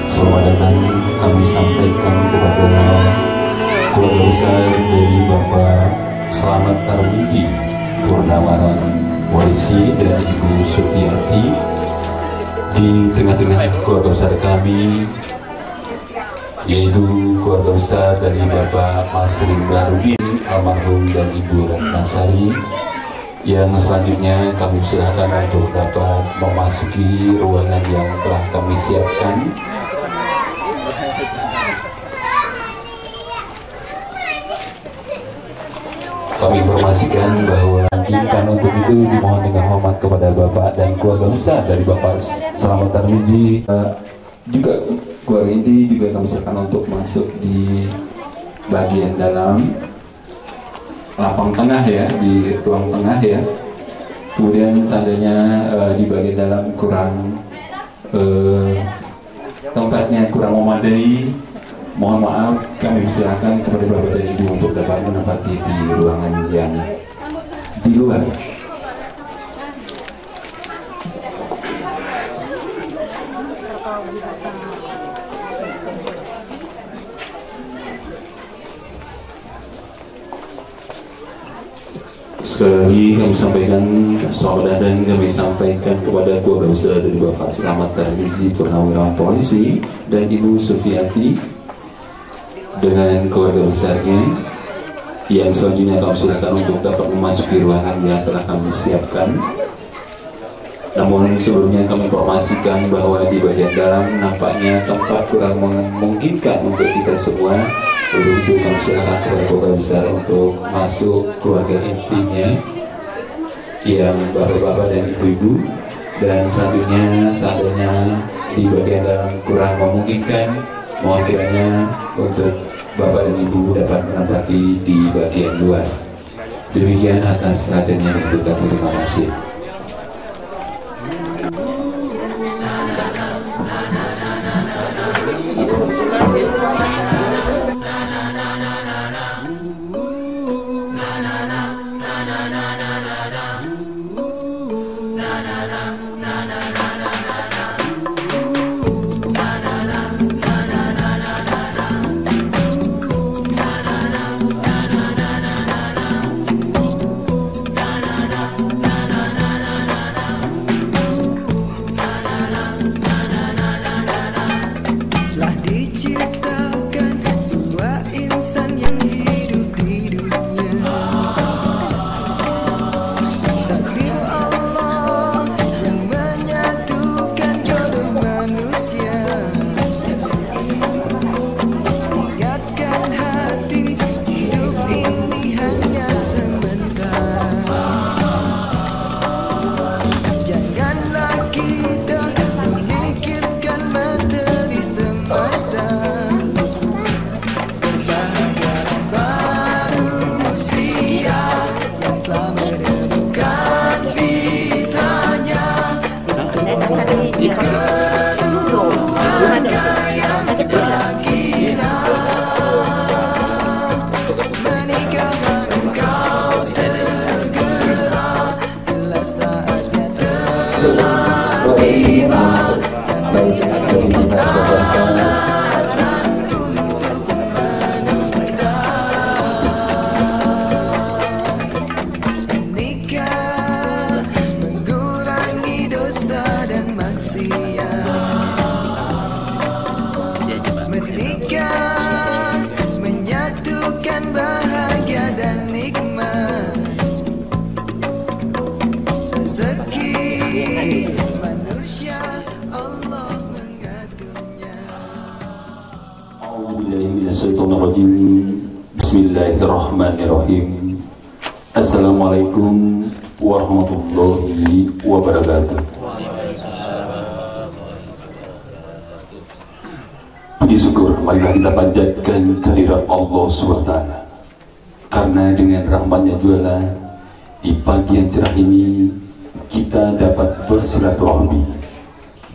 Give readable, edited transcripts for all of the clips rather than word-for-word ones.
Selamat datang kami sampaikan kepada keluarga besar dari Bapak Slamet Tarmizi Purnawaran Warisi dan Ibu Sutiati. Di tengah-tengah keluarga besar kami yaitu keluarga besar dari Bapak Masri Barudin almarhum dan Ibu Ratnasari, yang selanjutnya kami silakan untuk dapat memasuki ruangan yang telah kami siapkan. Kami informasikan bahwa ikan untuk itu dimohon dengan hormat kepada Bapak dan keluarga besar dari Bapak Slamet Tarmizi. Juga keluarga inti juga kami silakan untuk masuk di bagian dalam lapang tengah ya, di ruang tengah ya. Kemudian seandainya di bagian dalam kurang tempatnya kurang memadai, mohon maaf, kami persilakan kepada Bapak dan Ibu untuk dapat menempati di ruangan yang di luar. Sekali lagi kami sampaikan selamat datang kami sampaikan kepada keluarga besar dari Bapak Slamet Tarmizi Purnawirawan Polisi dan Ibu Sufiati dengan keluarga besarnya. Yang selanjutnya kami silakan untuk dapat memasuki ruangan yang telah kami siapkan. Namun sebelumnya kami informasikan bahwa di bagian dalam nampaknya tempat kurang memungkinkan untuk kita semua. Untuk itu kami silakan kepada keluarga besar untuk masuk keluarga intinya yang bapak-bapak dan ibu-ibu. Dan selanjutnya seandainya di bagian dalam kurang memungkinkan, mohon kiranya untuk bapak dan ibu dapat menempati di bagian luar. Demikian atas perhatiannya dan terima kasih. Bismillahirrahmanirrahim. Assalamualaikum warahmatullahi wabarakatuh. Puji syukur marilah kita panjatkan kehadirat Allah SWT, karena dengan rahmatnya jualah di pagi yang cerah ini kita dapat bersilaturahmi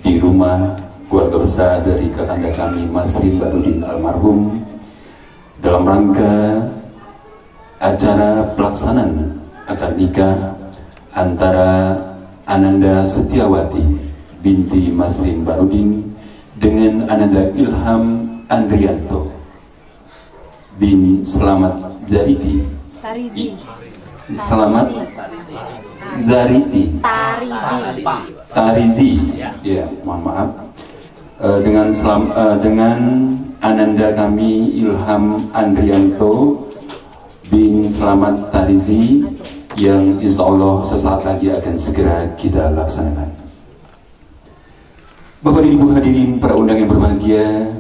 di rumah keluarga besar dari kakanda kami Masrin Barudin almarhum dalam rangka acara pelaksanaan akad nikah antara Ananda Setiawati binti Masrin Barudin dengan Ananda Ilham Andrianto bin Slamet Zariti Slamet Zariti Tarizi, ya mohon maaf, dengan Ananda kami Ilham Andrianto bin Slamet Tarizi yang insya Allah sesaat lagi akan segera kita laksanakan. Bapak dan Ibu hadirin para undang yang berbahagia,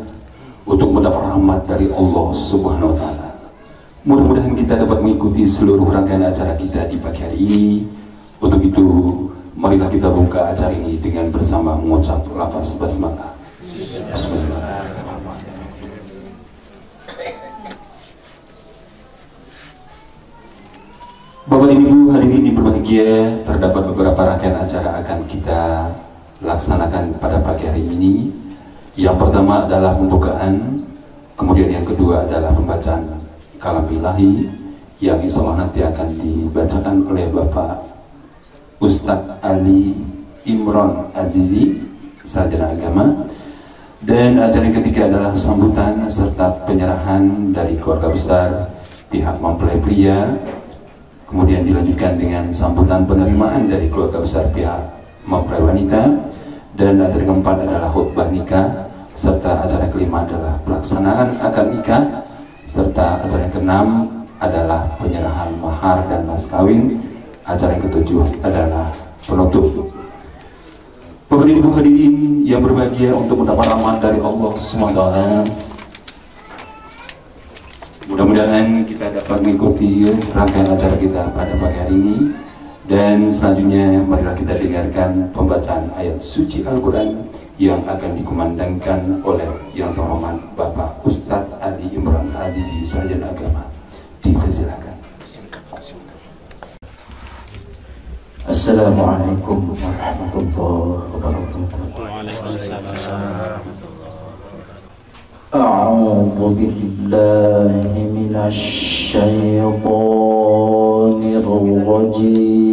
untuk mendapat rahmat dari Allah Subhanahu wa Ta'ala, mudah-mudahan kita dapat mengikuti seluruh rangkaian acara kita di pagi hari ini. Untuk itu marilah kita buka acara ini dengan bersama mengucap lafaz basmalah. Bismillahirrahmanirrahim. Bapak dan Ibu hadirin yang berbahagia, terdapat beberapa rangkaian acara akan kita laksanakan pada pagi hari ini. Yang pertama adalah pembukaan, kemudian yang kedua adalah pembacaan kalam ilahi yang insya Allah nanti akan dibacakan oleh Bapak Ustadz Ali Imron Azizi, sarjana agama. Dan acara yang ketiga adalah sambutan serta penyerahan dari keluarga besar pihak mempelai pria, Kemudian dilanjutkan dengan sambutan penerimaan dari keluarga besar pihak mempelai wanita, dan acara keempat adalah khutbah nikah, serta acara kelima adalah pelaksanaan akad nikah, serta acara yang keenam adalah penyerahan mahar dan mas kawin. Acara yang ketujuh adalah penutup. Bapak Ibu hadirin yang berbahagia, untuk mendapat rahmat dari Allah SWT, mudah-mudahan kita dapat mengikuti rangkaian acara kita pada pagi hari ini. Dan selanjutnya marilah kita dengarkan pembacaan ayat suci Al-Quran yang akan dikumandangkan oleh yang terhormat Bapak Ustadz Ali Imran Azizi, Sarjana Agama. Dipersilakan. Assalamualaikum warahmatullahi wabarakatuh. Waalaikumsalam. A'udzu billahi minasy syaithanir rajim.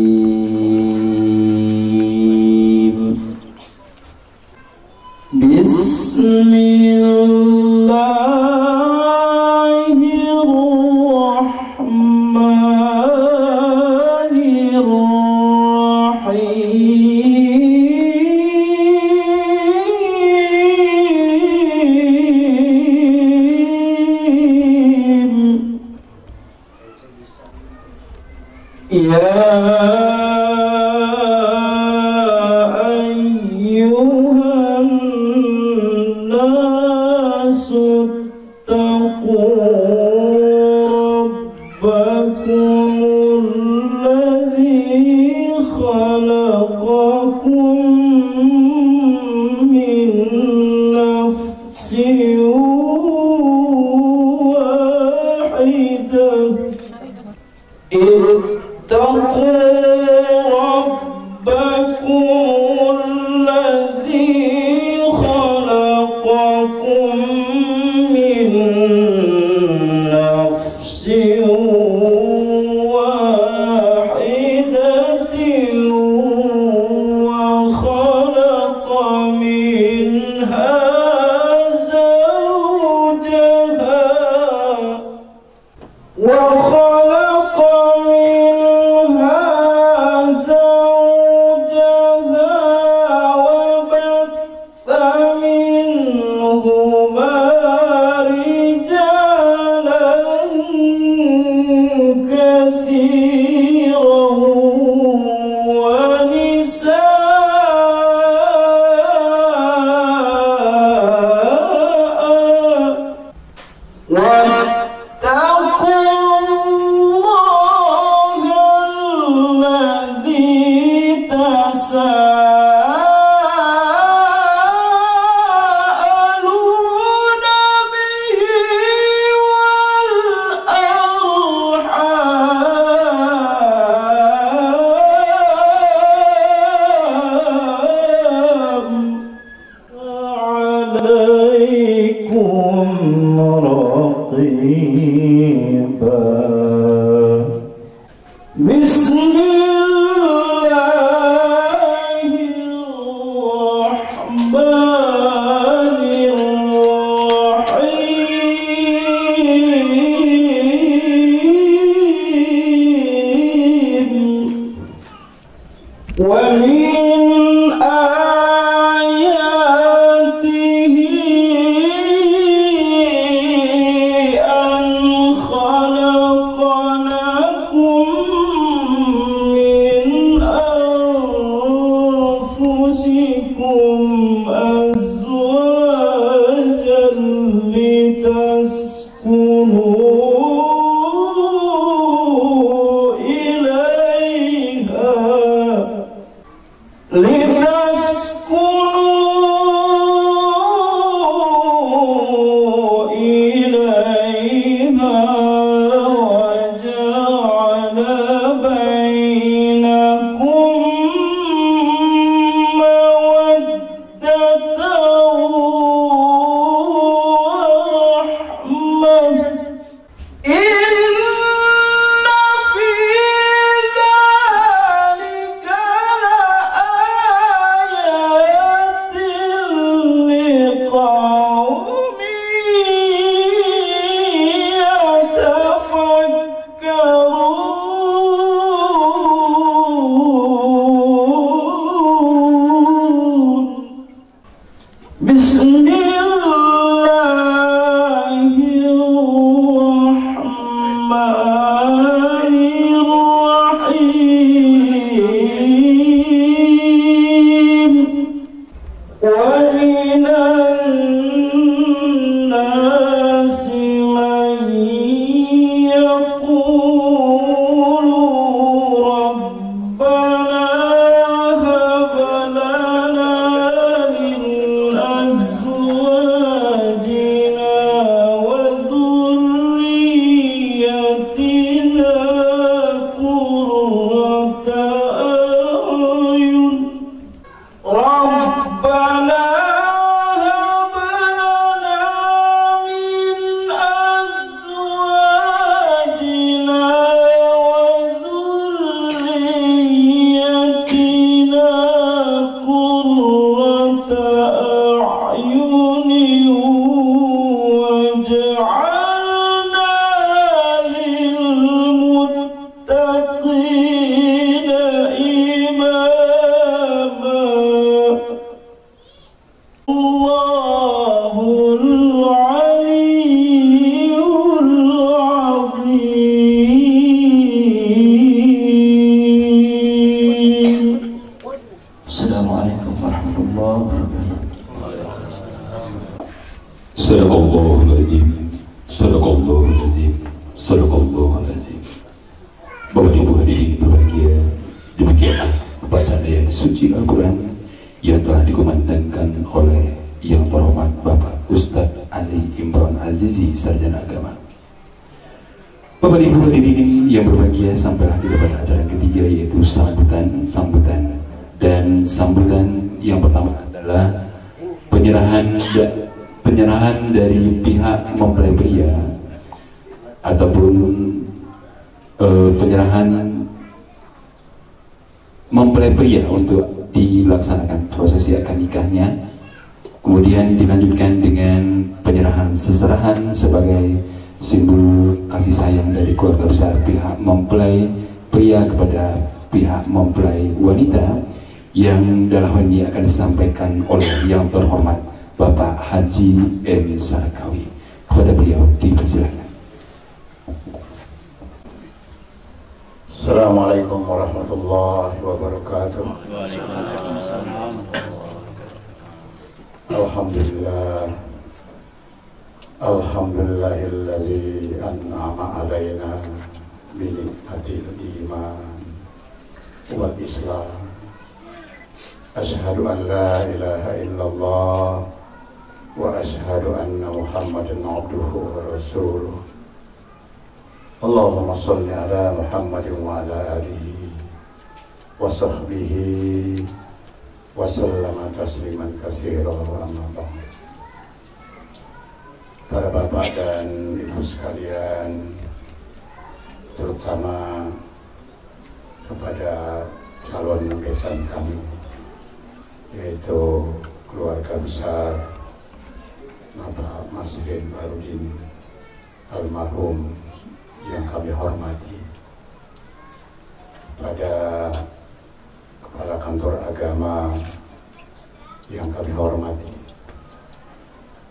Assalamualaikum warahmatullahi wabarakatuh. Sadaqallahul-azim. Sadaqallahul-azim. Sadaqallahul-azim. Bapak Ibu hadirin berbahagia, demikianlah bacaan ayat suci Al-Quran yang telah dikumandangkan oleh Yang Terhormat Bapak Ustadz Ali Imran Azizi, Sarjana Agama. Bapak Ibu hadirin yang berbahagia, sampailah kita pada acara yang ketiga, yaitu sambutan. Dan sambutan yang pertama adalah penyerahan dari pihak mempelai pria ataupun penyerahan mempelai pria untuk dilaksanakan prosesi akad nikahnya. Kemudian dilanjutkan dengan penyerahan seserahan sebagai simbol kasih sayang dari keluarga besar pihak mempelai pria kepada pihak mempelai wanita, yang dalam hal ini akan disampaikan oleh Yang Terhormat Bapak Haji M. Sarakawi. Kepada beliau dipersilakan. Assalamualaikum warahmatullahi wabarakatuh. Alhamdulillah, alhamdulillahillazi an'ama alaina bi ni'matil iman wal islam. Asyhadu an la ilaha illallah wa asyhadu anna Muhammadan abduhu wa rasuluh. Allahumma sholli ala Muhammadin wa ala alihi wa sahbihi wa sallama tasliman katsira, amma ba'd. Para bapak dan ibu sekalian, terutama kepada calon besan kami, yaitu keluarga besar Bapak Masrin Barudin almarhum yang kami hormati, pada kepala kantor agama yang kami hormati,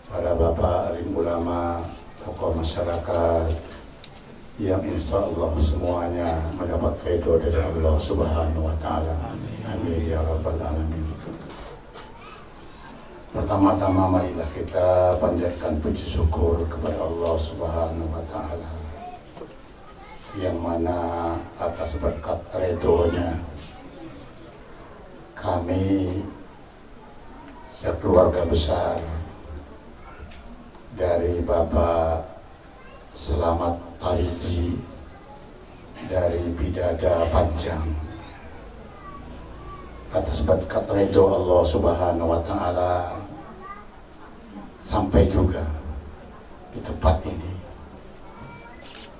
para bapak alim ulama, tokoh masyarakat yang insya Allah semuanya mendapat ridho dari Allah Subhanahu wa Ta'ala. Amin ya Rabbal Alamin. Pertama-tama marilah kita panjatkan puji syukur kepada Allah Subhanahu wa Ta'ala, yang mana atas berkat ridhonya kami sekeluarga besar dari Bapak Selamat Tarizi dari Bidada Panjang, atas berkat ridho Allah Subhanahu wa Ta'ala sampai juga di tempat ini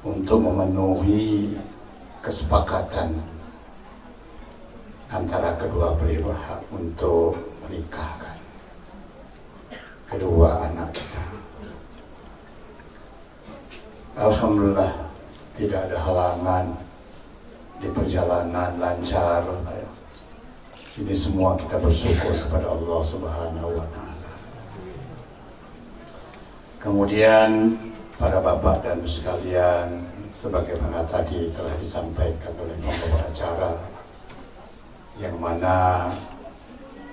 untuk memenuhi kesepakatan antara kedua belah pihak untuk menikahkan kedua anak kita. Alhamdulillah tidak ada halangan di perjalanan, lancar. Ini semua kita bersyukur kepada Allah Subhanahu wa Ta'ala. Kemudian para bapak dan sekalian, sebagaimana tadi telah disampaikan oleh pembawa acara, yang mana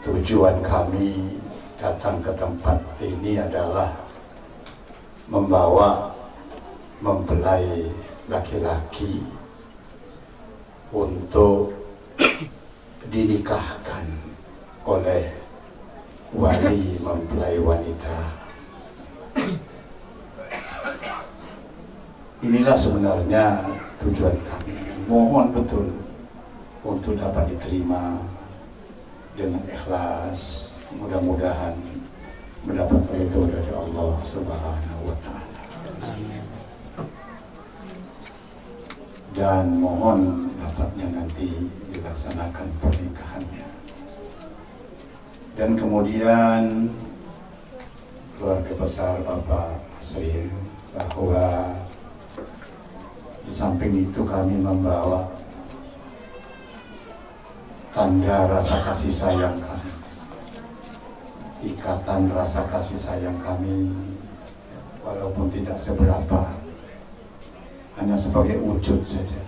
tujuan kami datang ke tempat ini adalah membawa mempelai laki-laki untuk dinikahkan oleh wali mempelai wanita. Inilah sebenarnya tujuan kami. Mohon betul untuk dapat diterima dengan ikhlas. Mudah-mudahan mendapat ridho dari Allah Subhanahu wa Ta'ala. Dan mohon dapatnya nanti dilaksanakan pernikahannya. Dan kemudian keluarga besar Bapak Masrin, bahwa di samping itu kami membawa tanda rasa kasih sayang kami, ikatan rasa kasih sayang kami, walaupun tidak seberapa, hanya sebagai wujud saja,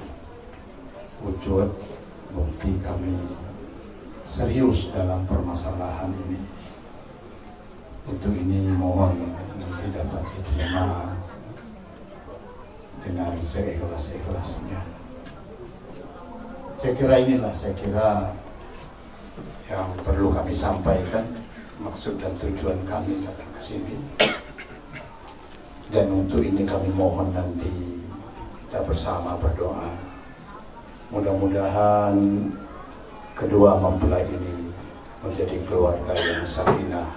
wujud bukti kami serius dalam permasalahan ini. Untuk ini mohon nanti dapat diterima dengan seikhlas-ikhlasnya. Saya kira yang perlu kami sampaikan, maksud dan tujuan kami datang ke sini. Dan untuk ini kami mohon nanti kita bersama berdoa. Mudah-mudahan kedua mempelai ini menjadi keluarga yang sakinah,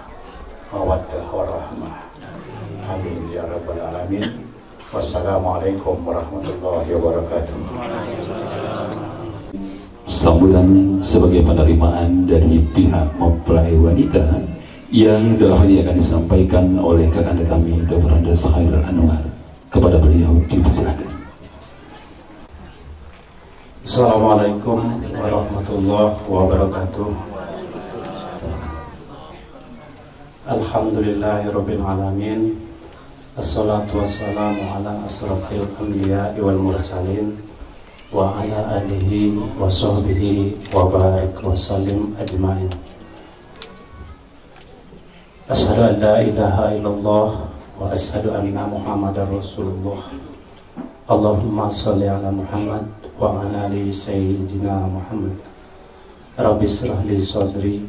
mawaddah warahmah. Amin ya rabbal alamin. Wassalamualaikum warahmatullahi wabarakatuh. Sambutan sebagai penerimaan dari pihak mempelai wanita yang dalam hal ini akan disampaikan oleh kakanda kami Dr. Andes Khairul Anwar. Kepada beliau dipersilakan. Assalamualaikum warahmatullahi wabarakatuh. Alhamdulillahirabbil alamin. Assalatu wassalamu ala asrafil anbiya'i wal mursalin wa ala alihi wa sahbihi wa barik wa sallim ajma'in. Asyhadu an la ilaha illallah wa asyhadu anna Muhammadar Rasulullah. Allahumma shalli ala Muhammad wa ala ali sayyidina Muhammad. Rabbi shrah li sadri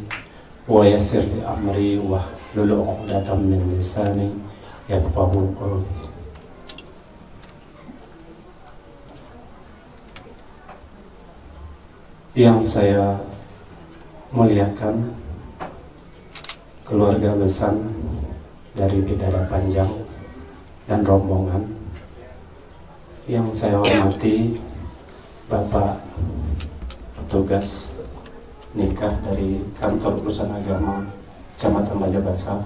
wa yassir li amri wa hlul 'uqdatam min lisani yafqahu qawli. Yang saya muliakan keluarga besar dari Bidara Panjang dan rombongan, yang saya hormati Bapak petugas nikah dari kantor urusan agama Kecamatan Bajabasa,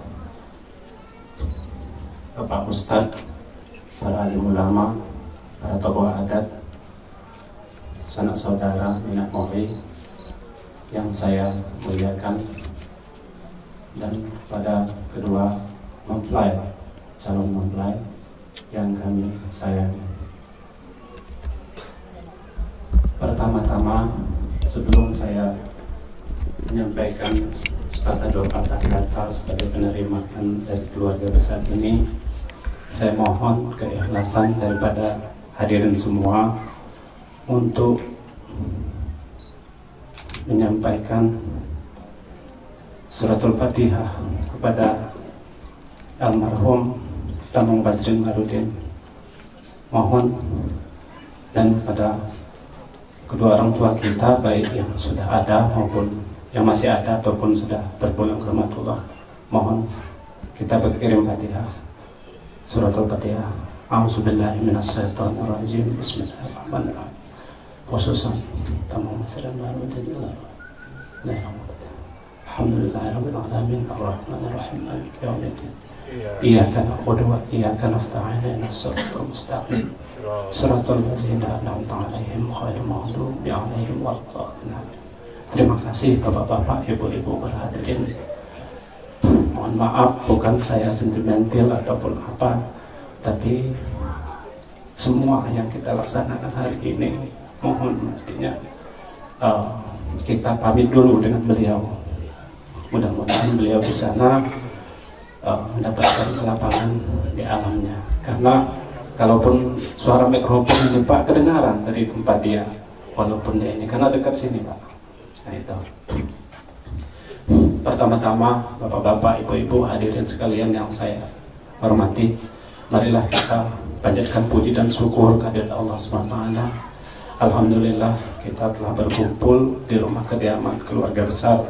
Bapak Ustadz, para alim ulama, para tokoh adat, sanak saudara minat mohri yang saya muliakan, dan pada kedua mempelai, calon mempelai yang kami sayangi. Pertama-tama, sebelum saya menyampaikan sepatah dua patah kata sebagai penerimaan dari keluarga besar ini, saya mohon keikhlasan daripada hadirin semua untuk menyampaikan suratul Fatihah kepada almarhum Tamang Basrin Marudin. Mohon, dan pada kedua orang tua kita, baik yang sudah ada maupun yang masih ada ataupun sudah berpulang ke rahmatullah, mohon kita berkirim Fatihah, suratul Fatihah. A'udzubillahi minasyaitonirrajim. Bismillahirrahmanirrahim. Khususan Tamang Basrin Marudin. Alhamdulillahirabbil alamin arrahmanir rahim maliki yaumiddin. Iyyaka na'budu wa iyyaka nasta'in ihdinas siratal mustaqim siratal ladzina an'amta 'alaihim ghairil maghdubi 'alaihim waladdallin. Terima kasih Bapak-bapak, Ibu-ibu berhadirin. Mohon maaf, bukan saya sentimental ataupun apa, tapi semua yang kita laksanakan hari ini, mohon artinya kita pamit dulu dengan beliau. Mudah-mudahan beliau di sana mendapatkan kelapangan di alamnya. Karena kalaupun suara mikrofon ini Pak kedengaran dari tempat dia, walaupun dia ini karena dekat sini Pak. Nah itu. Pertama-tama Bapak-bapak, Ibu-ibu, hadirin sekalian yang saya hormati, marilah kita panjatkan puji dan syukur kehadirat Allah SWT. Alhamdulillah kita telah berkumpul di rumah kediaman keluarga besar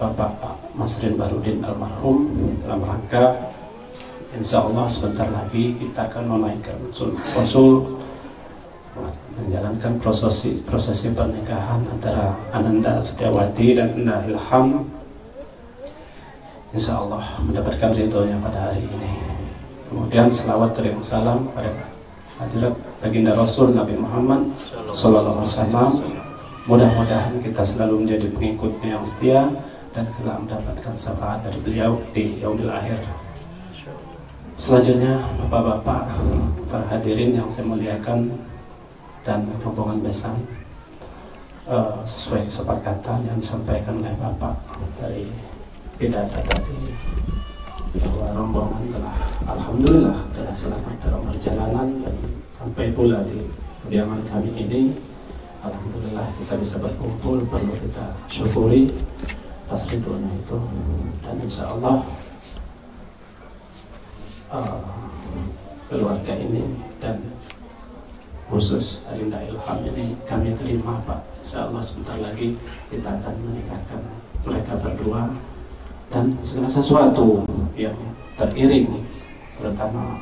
Bapak Masrin Barudin almarhum dalam rangka insya Allah sebentar lagi kita akan menaikkan sunnah Rasul, menjalankan prosesi pernikahan antara Ananda Setiawati dan Indah Ilham, insya Allah mendapatkan ridhonya pada hari ini. Kemudian selawat terima salam pada hadirat baginda Rasul Nabi Muhammad Sallallahu Alaihi Wasallam. Mudah-mudahan kita selalu menjadi pengikutnya yang setia dan kelak mendapatkan syafaat dari beliau di yaumil akhir. Selanjutnya Bapak-bapak, para hadirin yang saya muliakan dan rombongan besan, sesuai kesepakatan yang disampaikan oleh Bapak dari pidato tadi, bahwa rombongan telah alhamdulillah telah selamat dalam perjalanan dan sampai pula di kediaman kami ini. Alhamdulillah kita bisa berkumpul, perlu kita syukuri atas ridhonya itu, dan insya Allah keluarga ini dan khusus Adinda Ilham ini kami terima Pak. Insya Allah sebentar lagi kita akan menikahkan mereka berdua, dan segala sesuatu yang teriring, terutama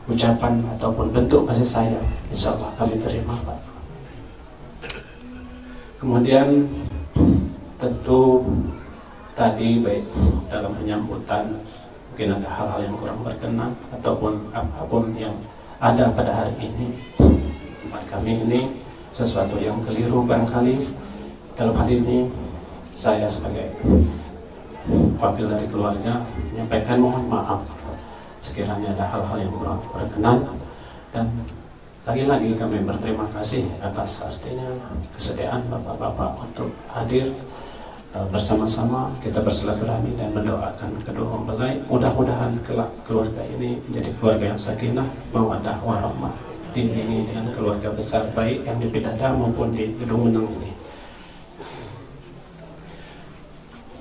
ucapan ataupun bentuk kasih sayang, insya Allah kami terima Pak. Kemudian tentu tadi baik dalam penyambutan mungkin ada hal-hal yang kurang berkenan ataupun apapun yang ada pada hari ini, tempat kami ini sesuatu yang keliru barangkali. Dalam hal ini saya sebagai wakil dari keluarga menyampaikan mohon maaf sekiranya ada hal-hal yang kurang berkenan, dan lagi-lagi kami berterima kasih atas artinya kesediaan bapak-bapak untuk hadir bersama-sama kita bersilaturahmi dan mendoakan kedua mempelai. Mudah-mudahan kelak keluarga ini menjadi keluarga yang sakinah, mawaddah warahmah, diiringi dengan keluarga besar baik yang di Pidada maupun di Gedung Meneng ini.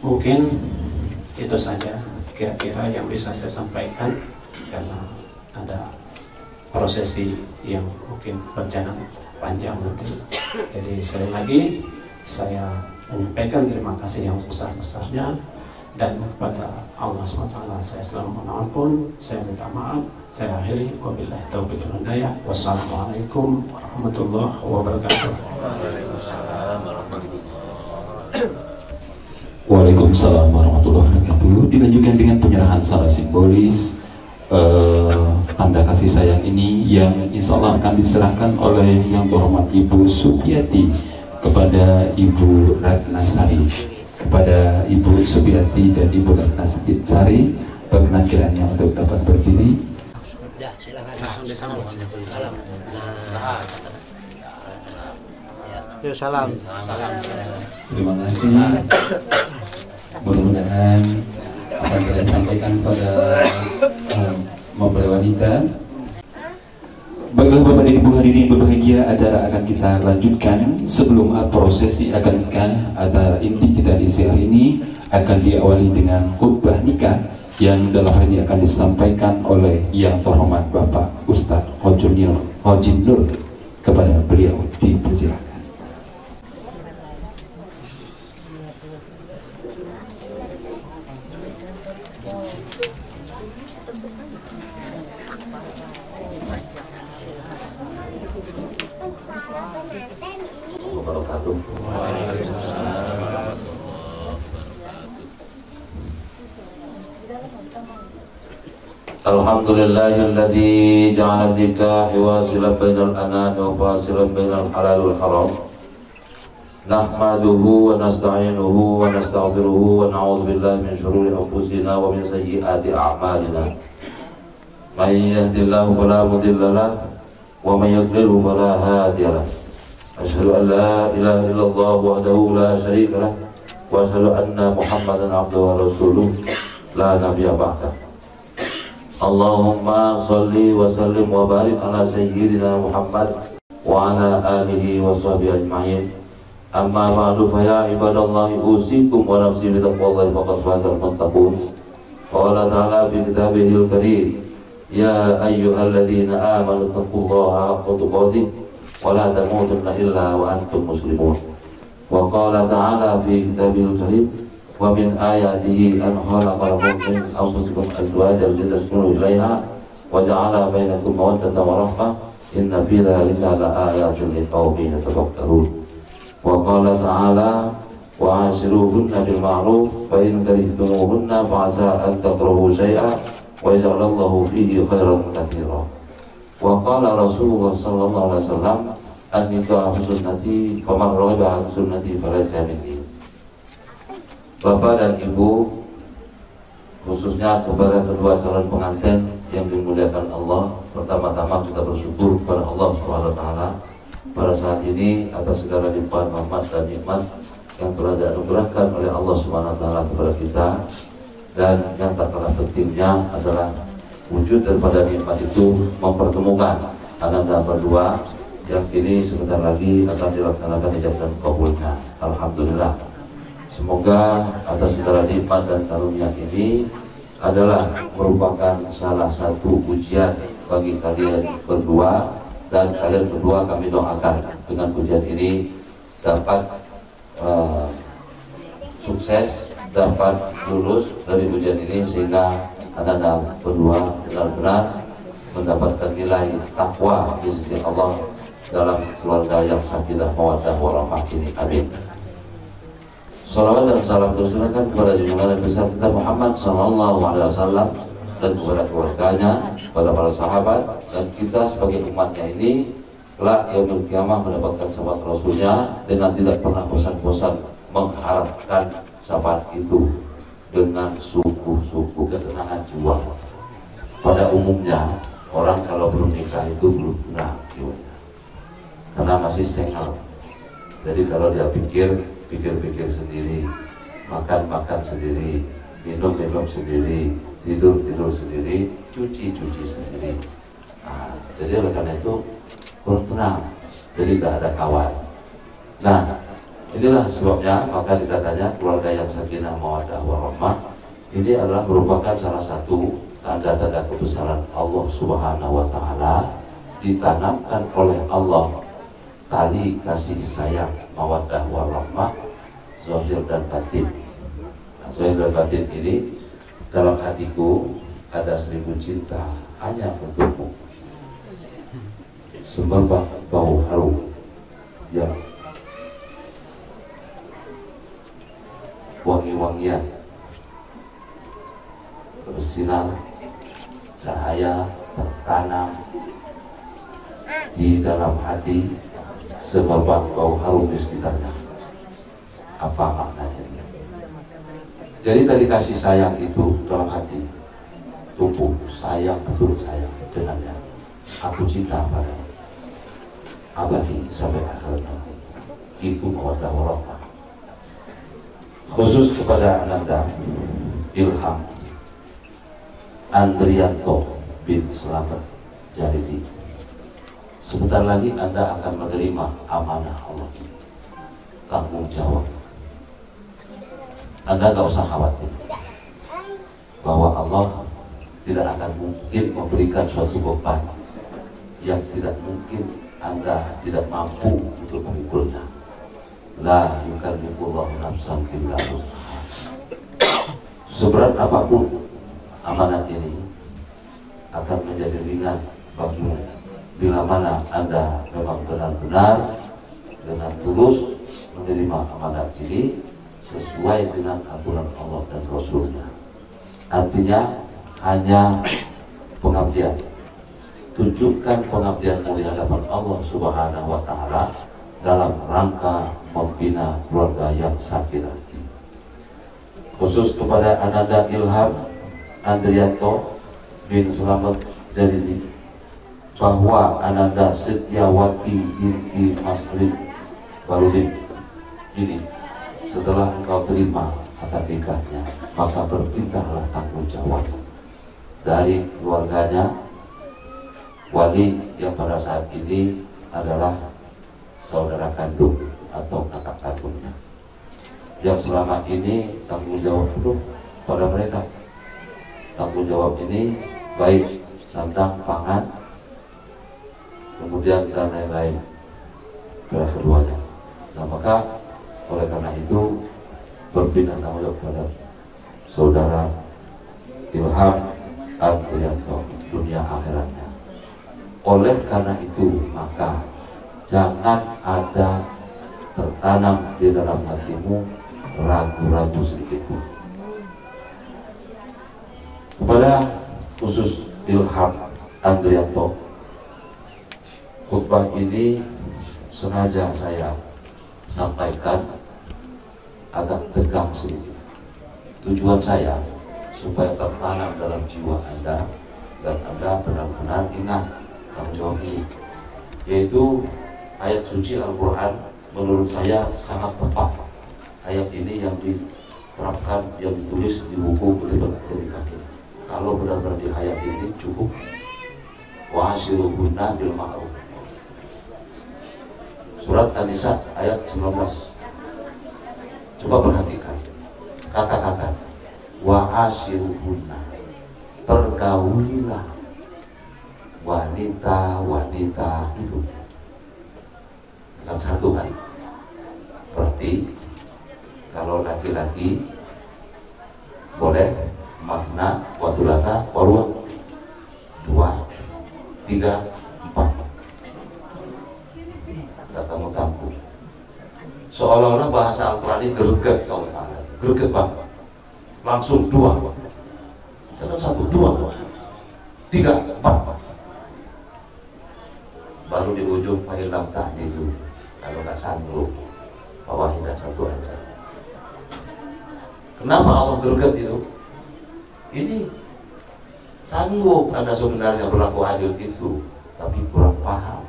Mungkin itu saja kira-kira yang bisa saya sampaikan, karena ada prosesi yang mungkin berjalan panjang nanti. Jadi sekali lagi saya menyampaikan terima kasih yang sebesar-besarnya, dan kepada Allah SWT saya selalu mohon ampun, saya minta maaf. Saya akhiri, wabillahi taufiq wal hidayah. Wassalamualaikum warahmatullahi wabarakatuh. Waalaikumsalam warahmatullahi wabarakatuh. Dilanjutkan dengan penyerahan secara simbolis tanda kasih sayang ini yang insya Allah akan diserahkan oleh Yang Terhormat Ibu Supiati kepada Ibu Ratnasari. Kepada Ibu Supiati dan Ibu Ratnasari, berkenan kiranya untuk dapat berdiri. Ya, silakan. Langsung disambung. Salam. Nah. Ya, salam. Salam. Terima kasih. Mudah-mudahan apa yang kalian sampaikan pada mempelai wanita. Baiklah Bapak dan Ibu hadirin berbahagia, acara akan kita lanjutkan. Sebelum prosesi akad nikah, acara inti kita di siang ini akan diawali dengan khutbah nikah yang dalam hal ini akan disampaikan oleh Yang Terhormat Bapak Ustadz Hojin Nur. Kepada beliau dipersilakan. Alhamdulillahilladzi ja'ala nikah wasilan bainal anam wa fasilan bainal halal wal haram. Nahmaduhu wa nasta'inuhu wa nastaghfiruhu wa na'udzu billahi min shururi anfusina wa min sayyiati a'malina. May yahdihillahu fala mudilla lahu wa may yudlilhu fala hadiya lahu. Asyhadu an la ilaha illallah wahdahu la syarika lahu wa asyhadu anna Muhammadan abduhu wa rasuluhu la nabiyya ba'dahu. Allahumma salli wa sallim wa barik ala sayyidina Muhammad wa ala alihi wa sahbihi ajma'in. Amma ba'du, fa ya ibadallahi usikum wa nafsi bi taqwallahi faqad fazal muttaqun. Qala ta'ala fi kitabihil karim, ya ayyuhalladzina amanu taqullaha haqqa tuqatih wa la tamutunna illa wa antum muslimun. Wa qala ta'ala fi kitabihil karim, wa min ayatihi an khalaqa lakum min anfusikum azwajan litaskunu ilaiha wa ja'ala bainakum mawaddatan wa rahmah inna fi dzalika laayatin liqaumin yatafakkarun. Wa qala ta'ala wa 'ashiruhunna bil ma'ruf fa in karihtumuhunna fa 'asa an takrahu shay'an wa yaj'alallahu fihi khairan katsiran. Wa qala Rasulullah sallallahu alaihi wasallam an-nikahu sunnati faman raghiba 'an sunnati falaysa minni. Bapak dan Ibu, khususnya kepada kedua calon pengantin yang dimuliakan Allah, pertama-tama kita bersyukur kepada Allah SWT pada saat ini atas segala limpahan rahmat dan nikmat yang telah dianugerahkan oleh Allah Subhanahu wa taala kepada kita, dan yang tak kalah pentingnya adalah wujud daripada nikmat itu mempertemukan ananda berdua yang kini sebentar lagi akan dilaksanakan ijab dan kabulnya. Alhamdulillah. Semoga atas segala nikmat dan karunia ini adalah merupakan salah satu ujian bagi kalian berdua, dan kalian berdua kami doakan dengan ujian ini dapat sukses, dapat lulus dari ujian ini sehingga anda berdua benar-benar mendapatkan nilai takwa di sisi Allah dalam keluarga yang sakinah mawaddah warahmah ini. Amin. Salawat dan salam tercurahkan kepada junjungan Nabi besar kita Muhammad sallallahu alaihi wasallam dan kepada keluarganya, kepada para sahabat, dan kita sebagai umatnya ini kelak yaumul qiyamah mendapatkan syafaat Rasulnya dengan tidak pernah bosan-bosan mengharapkan syafaat itu dengan sungguh-sungguh ketenangan jiwa. Pada umumnya orang kalau belum nikah itu belum tenang jiwanya karena masih single. Jadi kalau dia pikir sendiri, makan sendiri, minum sendiri, tidur sendiri, cuci sendiri. Nah, jadi oleh karena itu kurang tenang, jadi tidak ada kawan. Nah, inilah sebabnya maka dikatanya keluarga yang sakinah mawaddah warahmah ini adalah merupakan salah satu tanda-tanda kebesaran Allah Subhanahu wa taala, ditanamkan oleh Allah tali kasih sayang mawaddah warahmah zahir dan batin. Nah, zahir dan batin ini dalam hatiku ada 1000 cinta hanya untukmu, semerbak bau harum yang wangi-wangian bersinar, cahaya tertanam di dalam hati, semerbak bau harum di sekitarnya. Apa maknanya? Jadi tadi kasih sayang itu dalam hati tumbuh, sayang betul sayang dengannya. Aku cinta padamu abadi sampai akhir nanti. Itu mawaddah warahmah. Khusus kepada Ananda Ilham Andrianto bin Slamet Jarizi, sebentar lagi Anda akan menerima amanah Allah ini, tanggung jawab. Anda gak usah khawatir bahwa Allah tidak akan mungkin memberikan suatu beban yang tidak mungkin Anda tidak mampu untuk memikulnya. La yukallifullahu nafsan illa wus'aha. Seberat apapun amanat ini akan menjadi ringan bagimu bila mana Anda memang benar-benar dengan tulus menerima amanat ini sesuai dengan aturan Allah dan Rasulnya. Artinya hanya pengabdian. Tunjukkan pengabdianmu di hadapan Allah Subhanahu wa taala dalam rangka membina keluarga yang sakinah. Khusus kepada Ananda Ilham Andrianto bin Slamet Jarizi, bahwa Ananda Setiawati binti Masrid Barudin ini setelah engkau terima akad nikahnya, maka berpindahlah tanggung jawab dari keluarganya. Wali yang pada saat ini adalah saudara kandung atau kakak kandungnya, yang selama ini tanggung jawab penuh pada mereka. Tanggung jawab ini baik sandang pangan, kemudian dan lain-lain pada keduanya. Nah, maka oleh karena itu berpindah tanggung jawab pada saudara Ilham Andrianto dunia akhiratnya. Oleh karena itu maka jangan ada tertanam di dalam hatimu ragu-ragu sedikit pun. Kepada khusus Ilham Andrianto, khutbah ini sengaja saya sampaikan agak tegang sedikit. Tujuan saya supaya tertanam dalam jiwa Anda dan Anda benar-benar ingat tanggung jawab ini, yaitu ayat suci Al-Quran menurut saya sangat tepat. Ayat ini yang diterapkan, yang ditulis di buku ketika kalau benar-benar di ayat ini cukup wa ashiruhunna bil ma'ruf. Surat An-Nisa ayat 19. Coba perhatikan kata-kata wa ashiruhunna, pergaulilah wanita-wanita itu. Bukan satu kan? Berarti kalau laki-laki boleh makna watulasa waruah 2, 3, 4. Katamu tampu. Seolah-olah bahasa Al-Quran ini greget, kalau salah, greget banget. Langsung 2, jangan 1, 2, 3, 4. Baru di ujung fa'ilam ta'dilu, kalau nggak sanggup bawahi dan 1 aja. Kenapa Allah greget itu? Ini sanggup Anda sebenarnya berlaku adil itu, tapi kurang paham.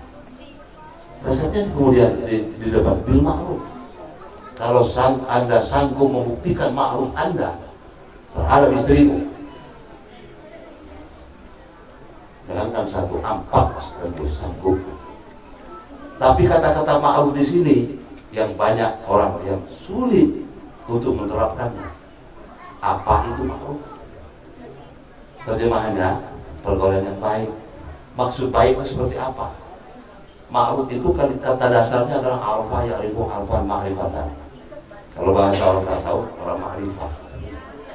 Resepnya kemudian di depan bil ma'ruf. Kalau Anda sanggup membuktikan ma'ruf Anda terhadap istrimu, jangankan 1, 4 sanggup. Tapi kata-kata ma'ruf di sini yang banyak orang yang sulit untuk menerapkannya. Apa itu ma'ruf? Terjemahannya pergaulan yang baik. Maksud baik itu seperti apa? Ma'ruf itu kan kata dasarnya adalah alfa ya'rifu alfan ma'rifatan. Kalau bahasa orang tasawuf, orang ma'rifah,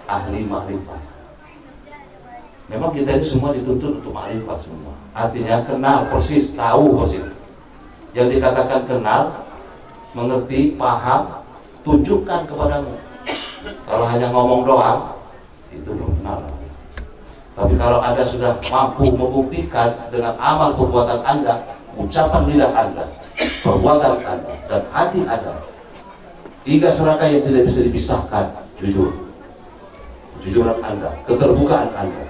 ahli ma'rifah. Memang kita ini semua dituntut untuk ma'rifah semua. Artinya kenal persis, tahu persis. Yang dikatakan kenal, mengerti, paham, tunjukkan kepadamu. Kalau hanya ngomong doang, itu belum kenal. Tapi kalau Anda sudah mampu membuktikan dengan amal perbuatan Anda, ucapan lidah Anda, perbuatan Anda, dan hati Anda, 3 serangkai yang tidak bisa dipisahkan, jujur, kejujuran Anda, keterbukaan Anda,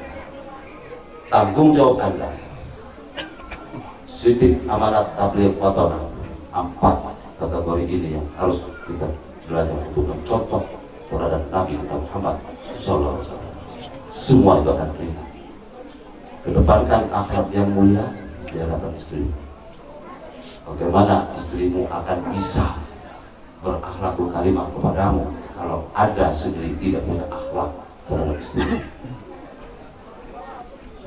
tanggung jawab Anda, sidik, amanat, tabligh, fatona. 4 kategori ini yang harus kita belajar untuk mencontoh terhadap Nabi kita Muhammad Sallallahu Alaihi Wasallam. Semua itu akan terima. Kedepankan akhlak yang mulia di hadapan istrimu. Bagaimana istrimu akan bisa berakhlakul karimah kepadamu kalau ada sendiri tidak punya akhlak terhadap istrimu?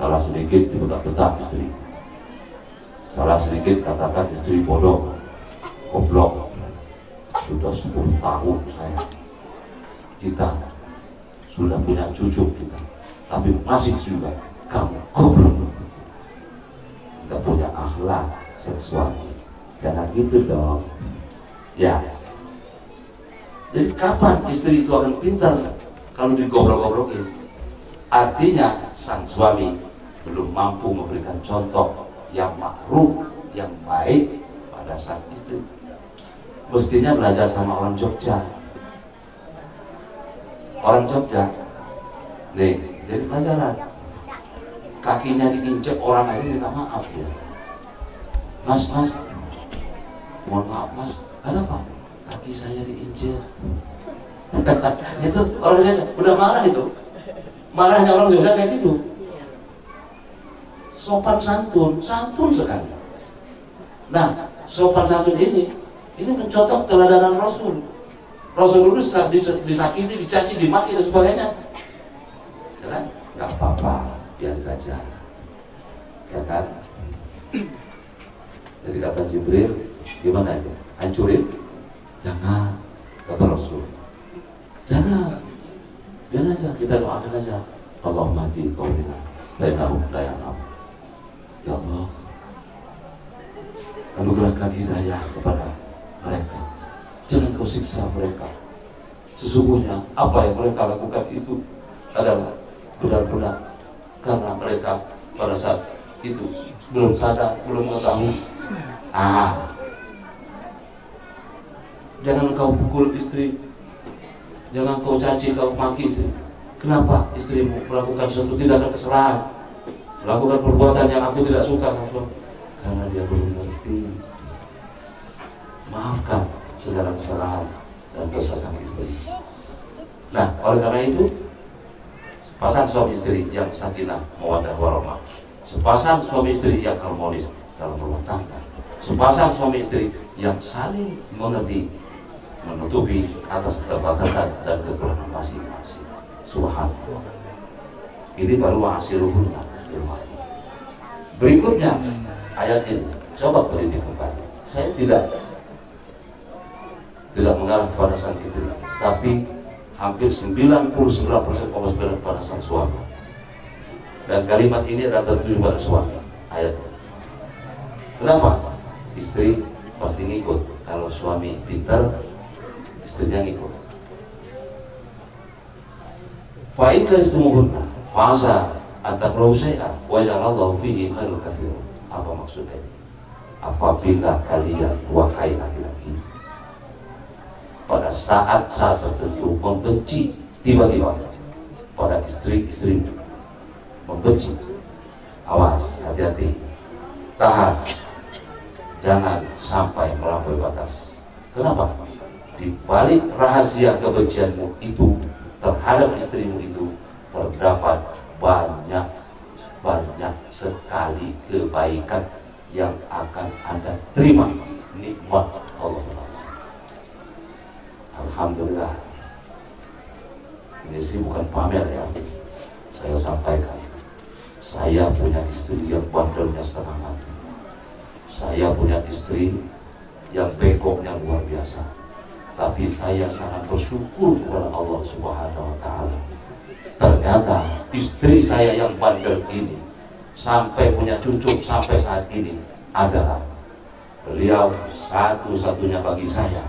Salah sedikit dibetak-betak istri, salah sedikit katakan istri bodoh, goblok. Sudah 10 tahun kita sudah punya cucu kita, tapi masih juga kamu goblok, nggak punya akhlak seksual. Jangan gitu dong ya. Jadi kapan istri itu akan pintar kalau digoblok-goblokin? Artinya sang suami belum mampu memberikan contoh yang ma'ruf, yang baik pada sang istri. Mestinya belajar sama orang Jogja. Orang Jogja nih, jadi pelajaran. Kakinya diinjek orang aja minta maaf ya. Mas, mohon maaf mas, kenapa? Kaki saya diinjek. Itu orang Jogja udah marah itu. Marahnya orang Jogja kayak gitu. Sopan santun sekali. Nah, sopan santun ini mencontoh teladanan Rasul. Rasul itu disakiti, dicaci, dimaki dan sebagainya. Ya kan? Gak apa-apa, biar aja. Ya kan? Jadi kata Jibril, gimana itu? Hancurin? Jangan, kata Rasul. Jangan, biar aja, kita doakan aja. Allahumma hdi qaumina bainahum la ya'lam. Ya Allah, anugerahkan hidayah kepada mereka, jangan kau siksa mereka. Sesungguhnya apa yang mereka lakukan itu adalah benar-benar karena mereka pada saat itu belum sadar, belum mengetahui. Jangan kau pukul istri, jangan kau caci, kau maki istri. Kenapa istrimu melakukan suatu tindakan kesalahan, melakukan perbuatan yang aku tidak suka? Karena dia belum mengerti. maafkan segala kesalahan dan dosa sang istri. Nah, oleh karena itu, sepasang suami istri yang sakinah mawaddah warahmah, sepasang suami istri yang harmonis dalam rumah tangga, sepasang suami istri yang saling mengerti, menutupi atas keterbatasan dan kekurangan masing-masing. Subhanallah. Ini baru wa'ashiruhunna bil ma'ruf. Berikutnya ayat ini coba teliti kembali. Saya tidak mengarah kepada sang istri, tapi hampir 99,9% pada sang suami. Dan kalimat ini adalah tertuju pada suami. Ayat. Kenapa? Istri pasti ngikut. Kalau suami pintar, istrinya ngikut. Fa'idlah istumuhunna fa'asa atakrahu syai'an wa ja'alallahu fihi khairul katsir. Apa maksudnya? Apabila kalian wahai laki-laki pada saat-saat tertentu membenci tiba-tiba pada istri-istri, membenci, awas, hati-hati, tahan, jangan sampai melampaui batas. Kenapa? Di balik rahasia kebencianmu itu terhadap istrimu itu terdapat banyak sekali kebaikan yang akan Anda terima, nikmat Allah. Alhamdulillah. Ini sih bukan pamer ya, saya sampaikan. Saya punya istri yang bandelnya setengah mati. Saya punya istri yang bekoknya luar biasa. Tapi saya sangat bersyukur kepada Allah Subhanahu wa Ta'ala. Ternyata istri saya yang bandel ini sampai punya cucu sampai saat ini adalah beliau satu-satunya bagi saya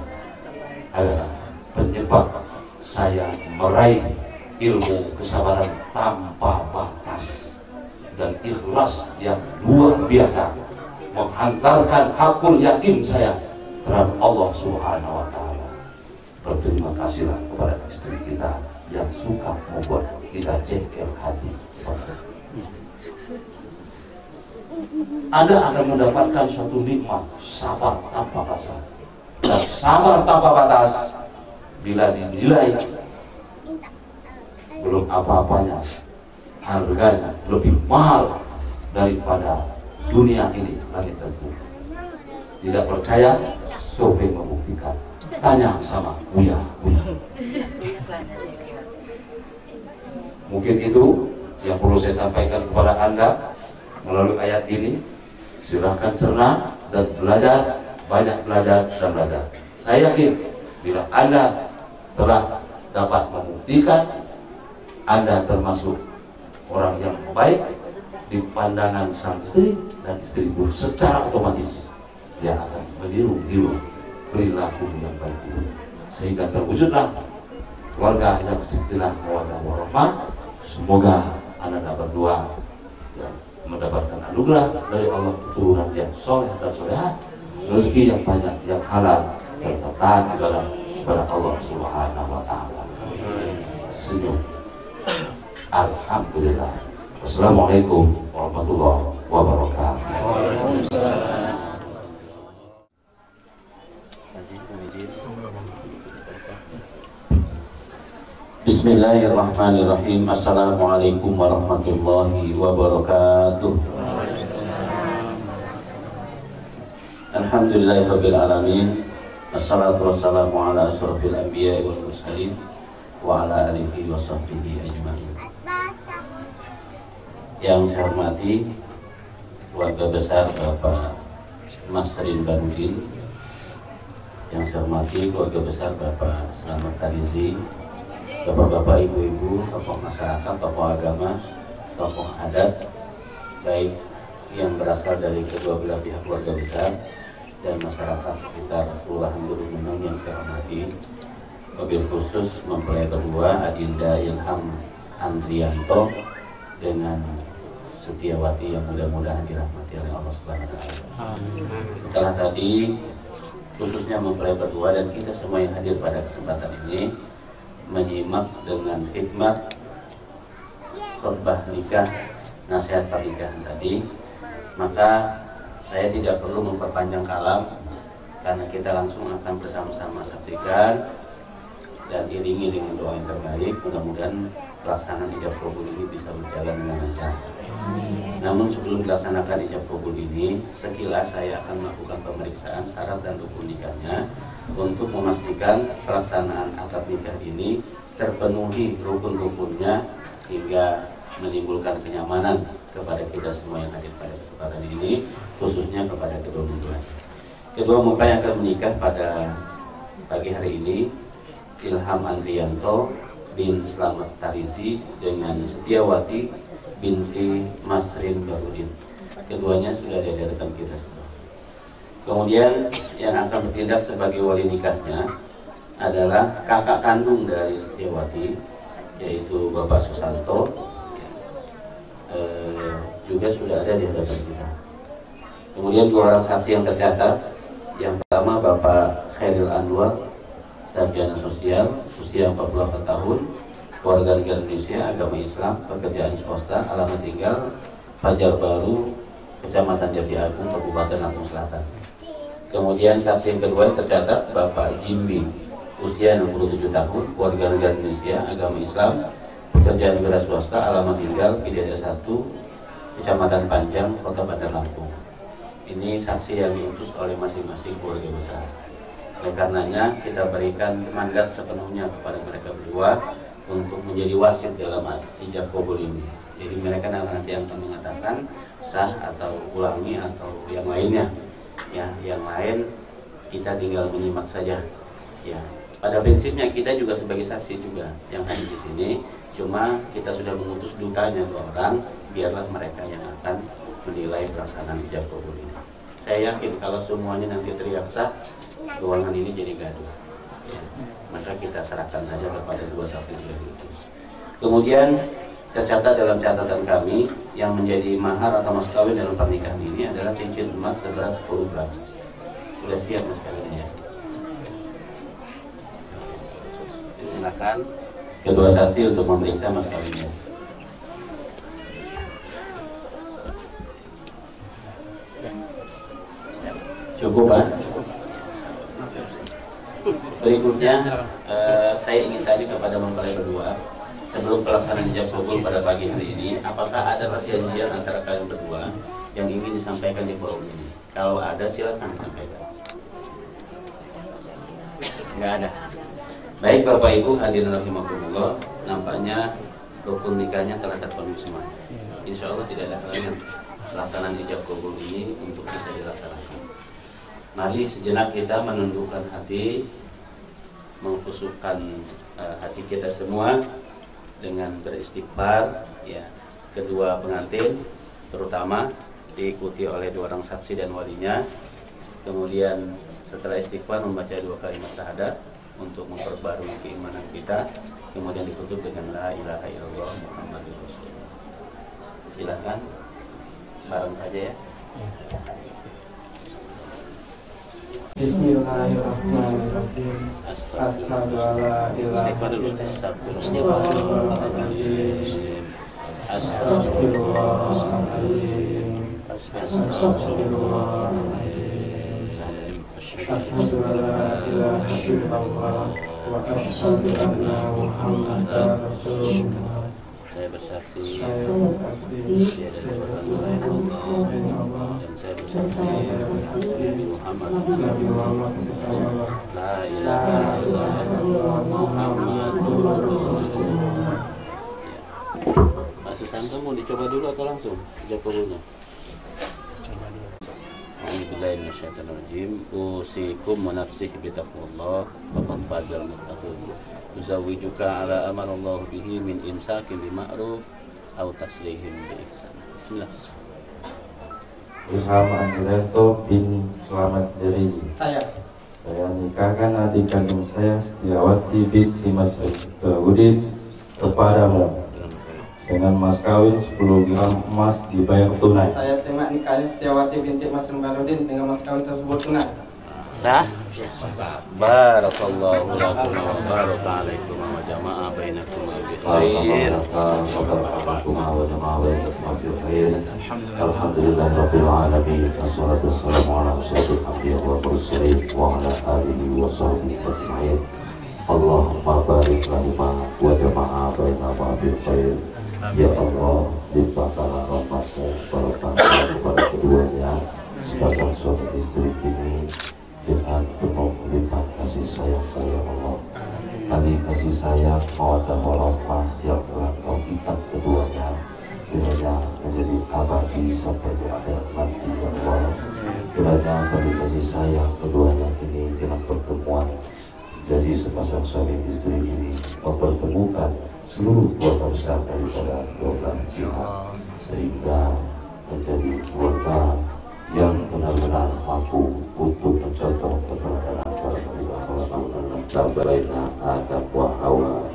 adalah penyebab saya meraih ilmu kesabaran tanpa batas dan ikhlas yang luar biasa, menghantarkan hakul yakin saya terhadap Allah Subhanahu wa Ta'ala. Berterima kasihlah kepada istri kita yang suka membuat kita jengkel hati. Anda akan mendapatkan suatu nikmat sabar tanpa batas. Dan sabar tanpa batas bila dinilai belum apa-apanya, harganya lebih mahal daripada dunia ini, langit dan bumi. Tidak percaya? Survei membuktikan. Tanya sama Buya. Mungkin itu yang perlu saya sampaikan kepada Anda melalui ayat ini. Silahkan cerna dan belajar, banyak belajar dan belajar. Saya yakin bila Anda telah dapat membuktikan Anda termasuk orang yang baik di pandangan sang istri, dan istri pun secara otomatis dia akan meniru perilaku yang baik itu, sehingga terwujudlah keluarga yang sakinah mawaddah warahmah. Semoga Anda berdua ya, mendapatkan anugerah dari Allah, keturunan yang soleh dan soleha, rezeki yang banyak, yang halal, serta taat kepada Allah Subhanahu wa Ta'ala. Senyum. Alhamdulillah. Wassalamualaikum warahmatullahi wabarakatuh. Bismillahirrahmanirrahim. Assalamualaikum warahmatullahi wabarakatuh. Alhamdulillahirabbil alamin. Assalatu wassalamu ala asyrafil anbiya'i wal mursalin wa ala alihi wa sahbihi ajma'in. Yang saya hormati keluarga besar Bapak Masrin Barudin, yang saya hormati keluarga besar Bapak Slamet Tarizi, Bapak-bapak, ibu-ibu, tokoh masyarakat, tokoh agama, tokoh adat, baik yang berasal dari kedua belah pihak keluarga besar dan masyarakat sekitar Kelurahan Gunung Meneng yang saya hormati. Wabil khusus mempelai berdua Adinda Ilham Andrianto dengan Setiawati yang mudah-mudahan dirahmati oleh Allah Subhanahu wa Ta'ala. Setelah tadi khususnya mempelai berdua dan kita semua yang hadir pada kesempatan ini menyimak dengan hikmat khutbah nikah, nasihat pernikahan tadi, maka saya tidak perlu memperpanjang kalam karena kita langsung akan bersama-sama saksikan dan iringi dengan doa yang terbaik. Mudah-mudahan pelaksanaan ijab kabul ini bisa berjalan dengan lancar. Namun sebelum dilaksanakan ijab kabul ini, sekilas saya akan melakukan pemeriksaan syarat dan rukun nikahnya untuk memastikan pelaksanaan akad nikah ini terpenuhi rukun-rukunnya sehingga menimbulkan kenyamanan kepada kita semua yang hadir pada kesempatan ini, khususnya kepada kedua mempelai. Kedua mempelai yang akan menikah pada pagi hari ini, Ilham Andrianto bin Slamet Tarizi dengan Setiawati binti Masrin Barudin. Keduanya sudah ada di hadapan kita semua. Kemudian yang akan bertindak sebagai wali nikahnya adalah kakak kandung dari Setiawati, yaitu Bapak Susanto, juga sudah ada di hadapan kita. Kemudian dua orang saksi yang tercatat, yang pertama Bapak Khairil Anwar, sarjana sosial, usia 48 tahun, warga negara Indonesia, agama Islam, pekerjaan swasta, alamat tinggal Fajar Baru, Kecamatan Jati Agung, Kabupaten Lampung Selatan. Kemudian saksi yang kedua tercatat Bapak Jimbi, usia 67 tahun, warga negara Indonesia, agama Islam, pekerjaan negara swasta, alamat tinggal Pidada 1, Kecamatan Panjang, Kota Bandar Lampung. Ini saksi yang diutus oleh masing-masing keluarga besar. Oleh karenanya kita berikan mandat sepenuhnya kepada mereka berdua untuk menjadi wasit dalam ijab kabul ini. Jadi mereka nanti akan mengatakan sah atau ulangi atau yang lainnya. Ya, yang lain kita tinggal menyimak saja. Ya, pada prinsipnya kita juga sebagai saksi juga yang hadir di sini. Cuma kita sudah mengutus dutanya 2 orang, biarlah mereka yang akan menilai pelaksanaan ijab kabul ini. Saya yakin kalau semuanya nanti teriak sah, ruangan ini jadi gaduh. Ya, maka kita serahkan saja kepada 2 saksi yang diutus. Kemudian tercatat dalam catatan kami yang menjadi mahar atau mas kawin dalam pernikahan ini adalah cincin emas seberat 10 gram. Sudah siap mas kawinnya? Silakan kedua saksi untuk memeriksa mas kawinnya. Cukup Pak? Berikutnya saya ingin tanya kepada mempelai berdua, sebelum pelaksanaan ijab kabul pada pagi hari ini, apakah ada perjanjian antara kalian berdua yang ingin disampaikan di forum ini? Kalau ada silakan sampaikan. Enggak ada. Baik Bapak Ibu hadirin rahimakumullah, nampaknya rukun nikahnya telah terpenuhi semua. Insya Allah tidak ada halangan pelaksanaan ijab kabul ini untuk bisa dilaksanakan. Mari sejenak kita menundukkan hati, mengkhusyukkan hati kita semua dengan beristighfar. Ya, kedua pengantin terutama diikuti oleh 2 orang saksi dan walinya. Kemudian setelah istighfar membaca 2 kalimat syahadat untuk memperbarui keimanan kita. Kemudian ditutup dengan la ilaha illallah Muhammadur Rasulullah. Silakan bareng saja ya. Bismillahirrahmanirrahim. Asyhadu alla ilaha illallah. Astagfirullahaladzim. Astagfirullahaladzim. Asyhadu alla ilaha illallah wa asyhadu anna Muhammadar Rasulullah. Saya bersaksi Saya tiada Tuhan selain Allah, dan saya bersaksi Nabi Muhammad la ilaha illallah Muhammadur Rasulullah. Pak Susanto mau dicoba dulu atau langsung ijab kabulnya? Coba dulu. A'udzubillahi minasyaitonir rajim. Usikum wa nafsi bitaqwallah faqad fazal muttaqun. Uzawijuka ala amarallahu bihi min imsakin bima'ruf aw taslihin bi ihsan. Bismillah. Ilham Andrianto bin Slamet Tarizi. Saya nikahkan adik kandung saya Setiawati binti Masrin Barudin kepadamu dengan mas kawin 10 gram emas dibayar tunai. Saya terima nikahnya Setiawati binti Masrin Barudin dengan mas kawin tersebut tunai. Sah? Barakallahu lakum wa baraka alaikum wa jama'a bainakum bi Alhamdulillahirabbil alamin. Wassalatu wassalamu ala asyrofil anbiya wal mursalin wa ala alihi wa sahbihi ajma'in. Allahumma barik lahuma wa jama'a bainahuma bil khair. Ya Allah, limpahkanlah rahmat-Mu barakah kepada keduanya sepasang suami istri ini dengan penuh limpah kasih sayang-Mu ya Allah. Kami kasih sayang mawaddah warahmah yang telah Kau ikat keduanya kiranya menjadi abadi sampai di akhirat nanti ya Allah. Kiranya kami kasih sayang keduanya ini dengan pertemuan jadi sepasang suami istri ini mempertemukan seluruh keluarga besar daripada dua belah pihak sehingga menjadi keluarga yang benar-benar mampu untuk mencontoh keteladanan para nabi Rasulullah tabaina Adam wa Hawa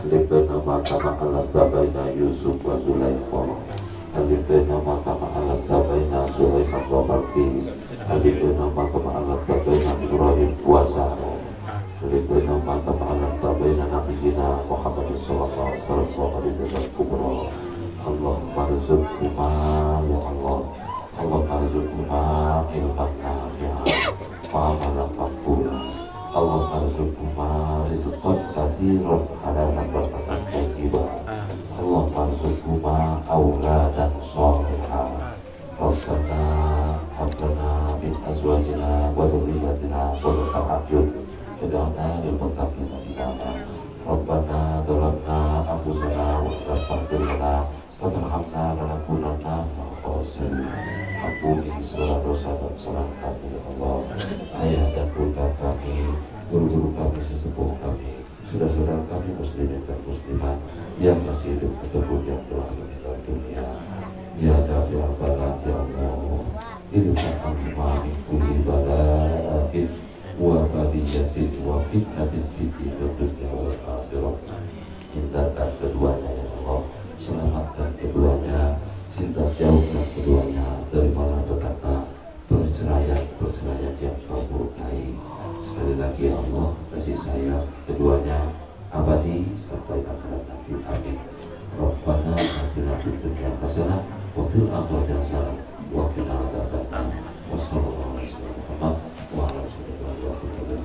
alibna makama Allah tabaina Yusuf wa Zulaikha alibna makama Allah tabaina Sulaiman wa Balqis alibna makama Allah tabaina Ibrahim wa Sarah alibna makama Allah tabaina nabiyina Muhammad sallallahu alaihi wasallam wa alibna kubra Allahumma rizqhuma ya Allah Allah arzuqna ilman nafi'an wa amalan maqbulan Allah arzuqna rizqan katsiran halalan barakatan thayyibah Allah arzuqna auladan shalihan Rabbana hab lana min azwajina wa dhurriyyatina qurrata a'yun waj'alna lil muttaqina imama Rabbana dhalamna anfusana wa lam taghfir lana wa tarhamna lanakunanna minal khasirin. Ampuni segala dosa dan kesalahan kami ya Allah. Ayah dan bunda kami, guru-guru kami, sesepuh kami, saudara-saudara kami muslimin dan muslimat yang masih hidup ataupun yang telah meninggal dunia. Ya Allah ya Rabbana ya Allah, hidupkan kami min kulli bala'in wa baliyatin wa fitnatin fid dunya wal akhirah. Hindarkan keduanya ya Allah, selamatkan keduanya, cinta jauhkan keduanya dari mana petaka perceraian yang Kau murkai. Sekali lagi ya Allah, kasih sayang keduanya abadi sampai akhirat nanti. Amin. Rabbana atina fid dunya hasanah wa fil akhirati hasanah wa qina adzabannar. Wassallallahu alaihi wasallam wa ala alihi wa sahbihi.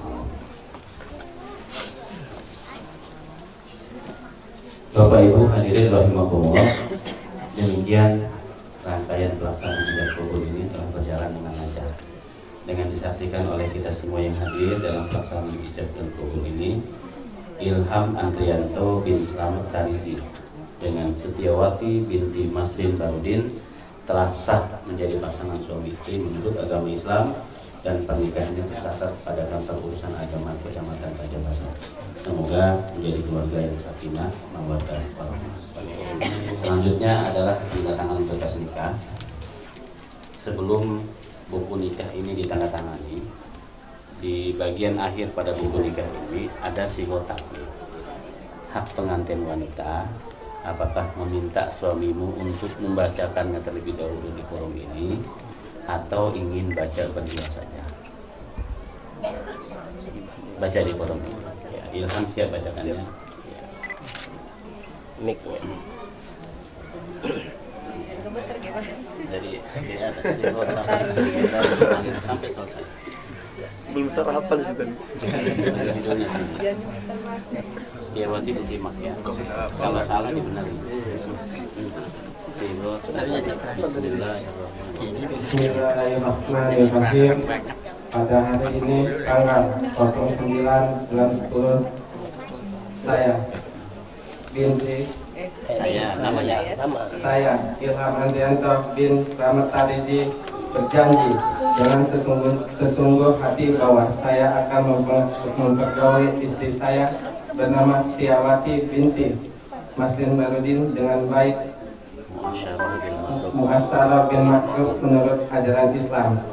Bapak Ibu hadirin rahimakumullah, demikian rangkaian pelaksanaan hijab kabul ini telah berjalan dengan lancar. Dengan disaksikan oleh kita semua yang hadir dalam pelaksanaan hijab dan kabul ini, Ilham Andrianto bin Slamet Tarizi dengan Setiawati binti Masrin Barudin telah sah menjadi pasangan suami istri menurut agama Islam dan pernikahannya tercatat pada kantor urusan agama Kecamatan Tajabasa. Semoga menjadi keluarga yang sakinah, mawaddah warahmah. Selanjutnya adalah penandatanganan berkas nikah. Sebelum buku nikah ini ditandatangani, di bagian akhir pada buku nikah ini ada sigotak, hak pengantin wanita. Apakah meminta suamimu untuk membacakannya terlebih dahulu di forum ini atau ingin baca berdua saja? Baca di forum ini. Ya, Ilham siap bacakannya. Ya. Jadi ada sigotak sampai selesai. Belum sarapan sih tadi. Judulnya sini. Setiawati disimak ya. Kalau salah dibenarin. Bismillahirrahmanirrahim. Pada hari ini tanggal 09 bulan 10 saya Ilham Andrianto bin Slamet Tarizi berjanji dengan sesungguh hati bahwa saya akan mempergauli istri saya bernama Setiawati binti Masrin Barudin dengan baik, muasyarah bin ma'ruf menurut ajaran Islam.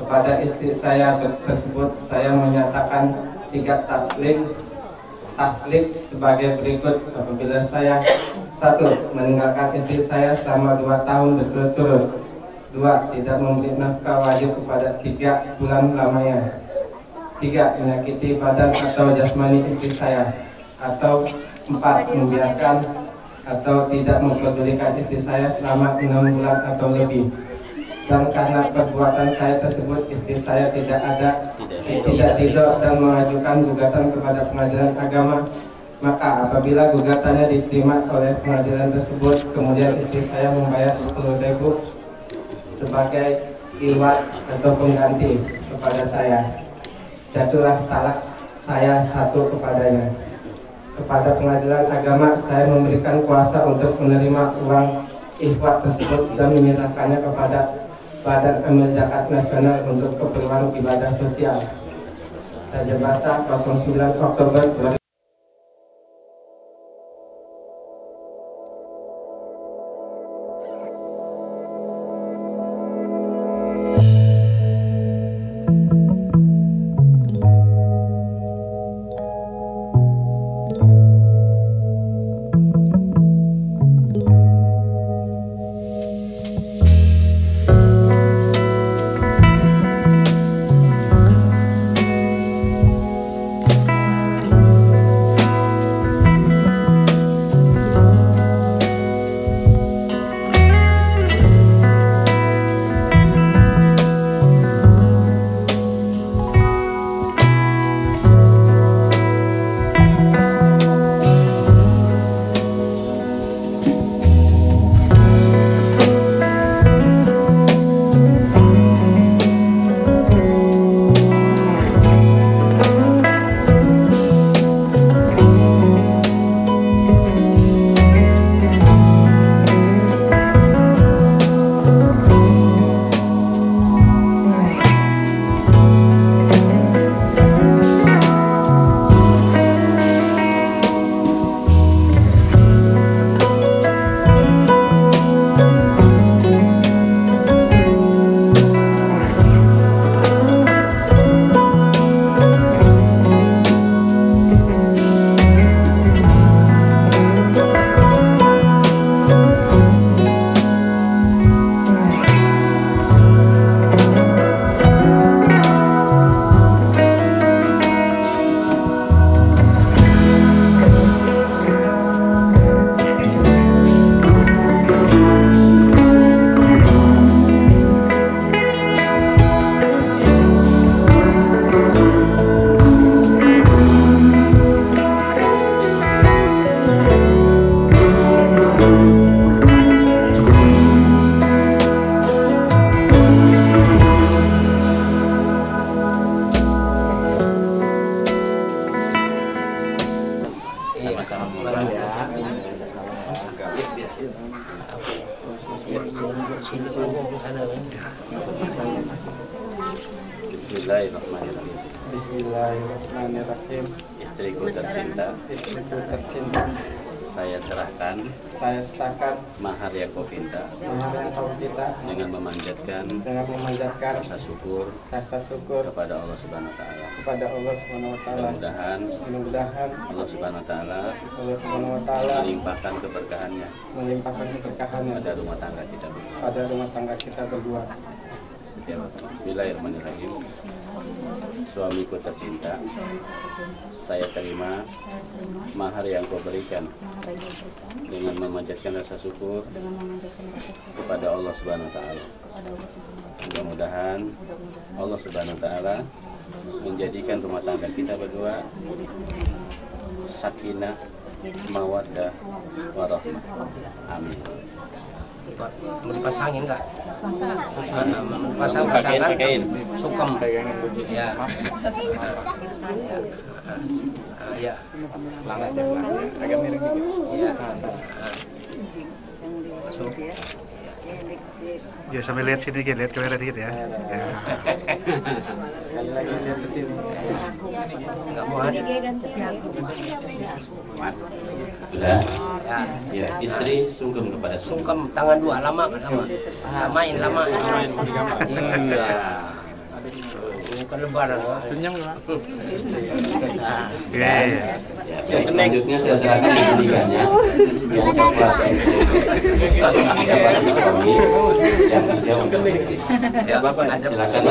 Kepada istri saya tersebut saya menyatakan sigat taklik sebagai berikut. Apabila saya 1. meninggalkan istri saya selama 2 tahun berturut-turut. 2. tidak memberi nafkah wajib kepada 3 bulan lamanya. 3. menyakiti badan atau jasmani istri saya, atau 4. Membiarkan atau tidak mempedulikan istri saya selama 6 bulan atau lebih. Dan karena perbuatan saya tersebut, istri saya tidak tidur dan mengajukan gugatan kepada pengadilan agama. Maka apabila gugatannya diterima oleh pengadilan tersebut, kemudian istri saya membayar 10.000 sebagai iwat atau pengganti kepada saya, jatuhlah talak saya 1 kepadanya. Kepada pengadilan agama, saya memberikan kuasa untuk menerima uang ikhwat tersebut dan menyerahkannya kepada Badan Amil Zakat Nasional untuk keperluan ibadah sosial. Raja Basa 09 Oktober 2000. Bismillahirrahmanirrahim. Bismillahirrahmanirrahim. Istriku tercinta, saya serahkan mahar yang kau pinta dengan memanjatkan rasa syukur kepada Allah Subhanahu wa taala. Mudah-mudahan Allah Subhanahu wa taala melimpahkan keberkahannya pada rumah tangga kita berdua. Bismillahirrahmanirrahim. Suamiku tercinta, saya terima mahar yang kau berikan dengan memanjatkan rasa syukur kepada Allah Subhanahu wa taala. Mudah-mudahan Allah Subhanahu wa taala menjadikan rumah tangga kita berdua sakinah, mawaddah, warahmah. Amin. Mau dipasangin nggak? Pasangan sukem ya. Ya. Banget ya, agak miring dikit. Ya. Masuk. Ya sambil lihat sini dikit, lihat kamera dikit ya. Nggak mau ada. Sudah? Ya. Istri sungkem kepada sungkem tangan dua, lama. Lamain. Iya. Bukan lebaran. Senyum ya. Ya, selanjutnya saya serahkan pendidikannya yang kepada suami yang kerja untuk istri. Ya, Bapak, silakan.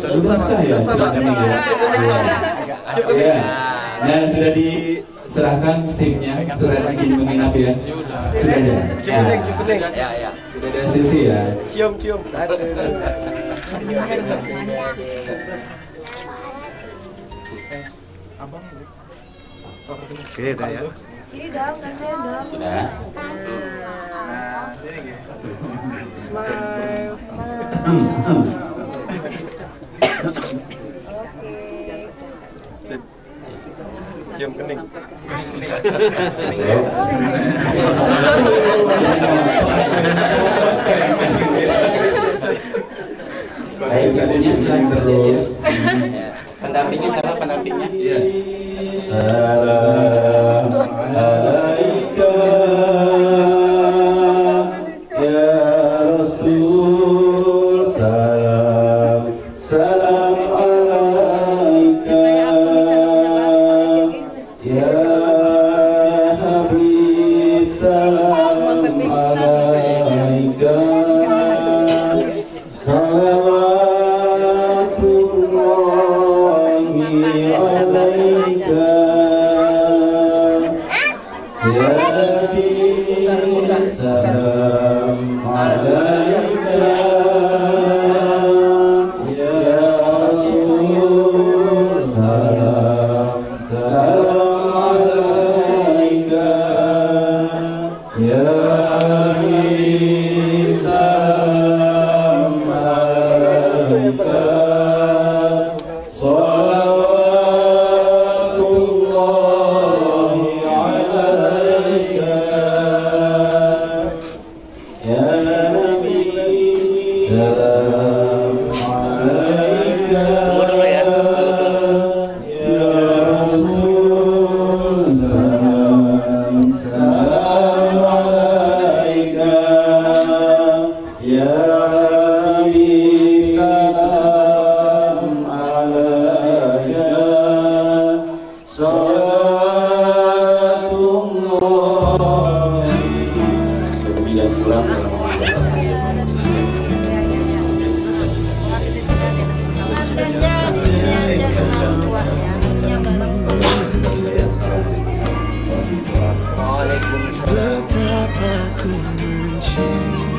Sudah sah ya. Nah, sudah di Serahkan SIM-nya, surat izin menginap ya. Sudah ya? Cempeling. Ya. Sudah ada sisi ya. Cium. Oke, udah ya. Sini dong, Sudah. Smile. Cium kening. Baik, tadi terus. Pendampingnya siapa pendampingnya? Iya. Salam alaika ya Rasul, salam alaika ya Habib, salam alaika. Betapa ku mencintai